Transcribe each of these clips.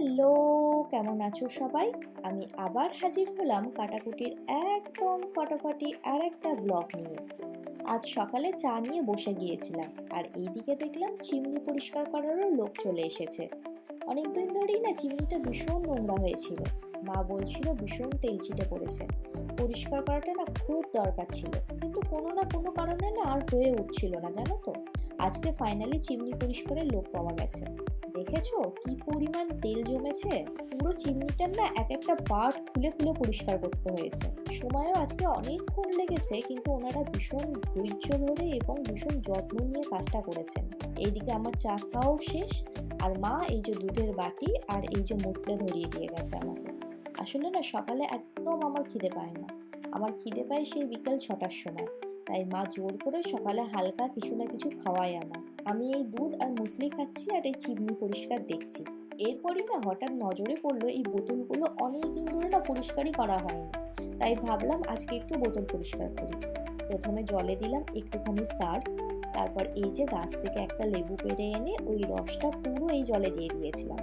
Hello, কেমন আছো সবাই? আমি আবার হাজির হলাম কাটাকুটির একদম ফাটাফাটি আর একটা ব্লগ নিয়ে। আজ সকালে চা নিয়ে বসে গিয়েছিলাম আর এইদিকে দেখলাম চিমনি পরিষ্কার করারও লোক চলে এসেছে। অনেকদিন ধরেই না চিমনিটা ভীষণ নোংরা হয়েছিল। মা বলছিল ভীষণ তেল ছিটে পড়েছে, পরিষ্কার করাটা না খুব দরকার ছিল, কিন্তু কোনো না কোনো কারণে না আর হয়ে উঠছিল না, জানো তো। আজকে ফাইনালি চিমনি পরিষ্কারের লোক পাওয়া গেছে। দেখেছো কি পরিমাণ তেল জমেছে? পুরো চিমনিটার না এক একটা পার্ট খুলে খুলে পরিষ্কার করতে হয়েছে। সময়ও আজকে অনেকক্ষণ লেগেছে, কিন্তু ওনারা ভীষণ ধৈর্য ধরে এবং ভীষণ যত্ন নিয়ে কাজটা করেছেন। এইদিকে আমার চা খাওয়াও শেষ, আর মা এই যে দুধের বাটি আর এই যে মুসলে ধরিয়ে দিয়ে গেছে আমাকে। আসলে না সকালে একদম আমার খিদে পায় না, আমার খিদে পায় সেই বিকেল 6টার সময়। তাই মা জোর করে সকালে হালকা কিছু না কিছু খাওয়ায় আমার। আমি এই দুধ আর মুসলি খাচ্ছি আর এই চিমনি পরিষ্কার দেখছি। এরপরই না হঠাৎ নজরে পড়লো এই বোতলগুলো অনেক দিন ধরে না পরিষ্কারই করা হয়নি। তাই ভাবলাম আজকে একটু বোতল পরিষ্কার করি। প্রথমে জলে দিলাম একটুখানি সার্ফ, তারপর এই যে গাছ থেকে একটা লেবু পেড়ে এনে ওই রসটা পুরো এই জলে দিয়ে দিয়েছিলাম।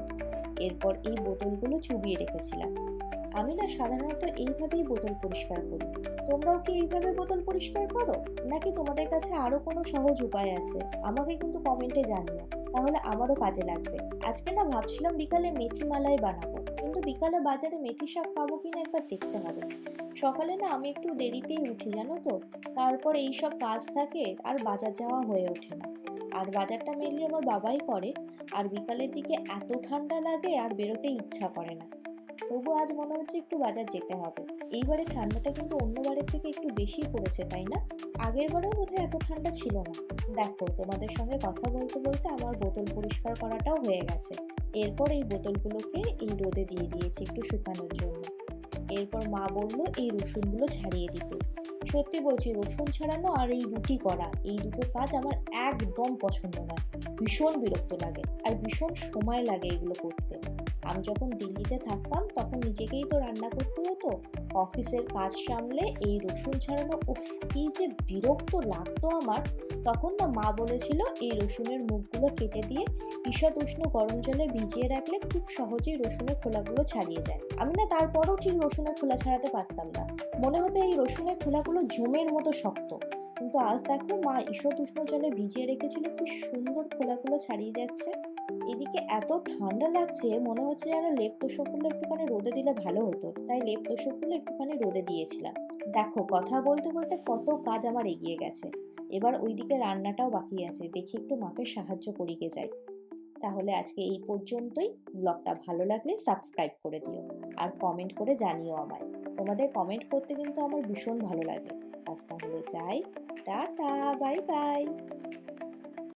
এরপর এই বোতলগুলো চুবিয়ে রেখেছিলাম। আমি না সাধারণত এইভাবেই বোতল পরিষ্কার করি। তোমরাও কি এইভাবে বোতল পরিষ্কার করো, নাকি তোমাদের কাছে আরো কোনো সহজ উপায় আছে? আমাকে কিন্তু কমেন্টে জানিও, তাহলে আমারও কাজে লাগবে। আজকে না ভাবছিলাম বিকালে মেথি মালাই বানাবো, কিন্তু বিকালে বাজারে মেথি শাক পাবো কিনা একবার দেখতে হবে। সকালে না আমি একটু দেরিতেই উঠি, জানো তো। তারপর এই সব কাজ থাকে আর বাজার যাওয়া হয়ে ওঠে না। আর বাজারটা মেনলি আমার বাবাই করে। আর বিকালের দিকে এত ঠান্ডা লাগে আর বেরোতে ইচ্ছা করে না। তবু আজ মনে হচ্ছে একটু বাজার যেতে হবে। এইবারে ঠান্ডাটা কিন্তু অন্যবারের থেকে একটু বেশি পড়েছে, তাই না? আগের বারেও বোধহয় এত ঠান্ডা ছিল না। দেখো, তোমাদের সঙ্গে কথা বলতে বলতে আমার বোতল পরিষ্কার করাটাও হয়ে গেছে। এরপর এই বোতলগুলোকে এই রোদে দিয়ে দিয়েছি একটু শুকানোর জন্য। এরপর মা বললো এই রসুনগুলো ছাড়িয়ে দিতে। সত্যি বলছি, রসুন ছাড়ানো আর এই রুটি করা, এই দুটো কাজ আমার একদম পছন্দ নয়। ভীষণ বিরক্ত লাগে আর ভীষণ সময় লাগে এগুলো করতে। আমি যখন দিল্লিতে থাকতাম তখন নিজেকেই তো রান্না করতে হতো। অফিসের কাজ সামলে এই রসুন ছাড়ানো, উফ, কি যে বিরক্ত লাগতো আমার। তখন না মা বলেছিল এই রসুনের মুখগুলো কেটে দিয়ে ঈষৎ উষ্ণ গরম জলে ভিজিয়ে রাখলে খুব সহজেই রসুনের খোলাগুলো ছাড়িয়ে যায়। আমি না তারপরও ঠিক রসুনের খোলা ছাড়াতে পারতাম না। মনে হতো এই রসুনের খোলাগুলো জমের মতো শক্ত। কিন্তু আজ দেখো মা ঈষৎ উষ্ণ জলে ভিজিয়ে রেখেছিল, কি সুন্দর খোলাগুলো ছাড়িয়ে যাচ্ছে। এদিকে এত ঠান্ডা লাগছে, মনে হচ্ছে যেন লেপ তোশকগুলো একটুখানি রোদে দিলে ভালো হতো, তাই লেপ তোশকগুলো একটুখানি রোদে দিয়েছিলাম। দেখো, কথা বলতে বলতে কত কাজ আমার এগিয়ে গেছে। এবার ওইদিকে রান্নাটাও বাকি আছে, দেখি একটু মাকে সাহায্য করিয়ে যাই। তাহলে আজকে এই পর্যন্তই। ব্লগটা ভালো লাগলে সাবস্ক্রাইব করে দিও আর কমেন্ট করে জানিও আমায়। তোমাদের কমেন্ট করতে কিন্তু আমার ভীষণ ভালো লাগে। আজ তাহলে যাই, টাটা, বাই বাই।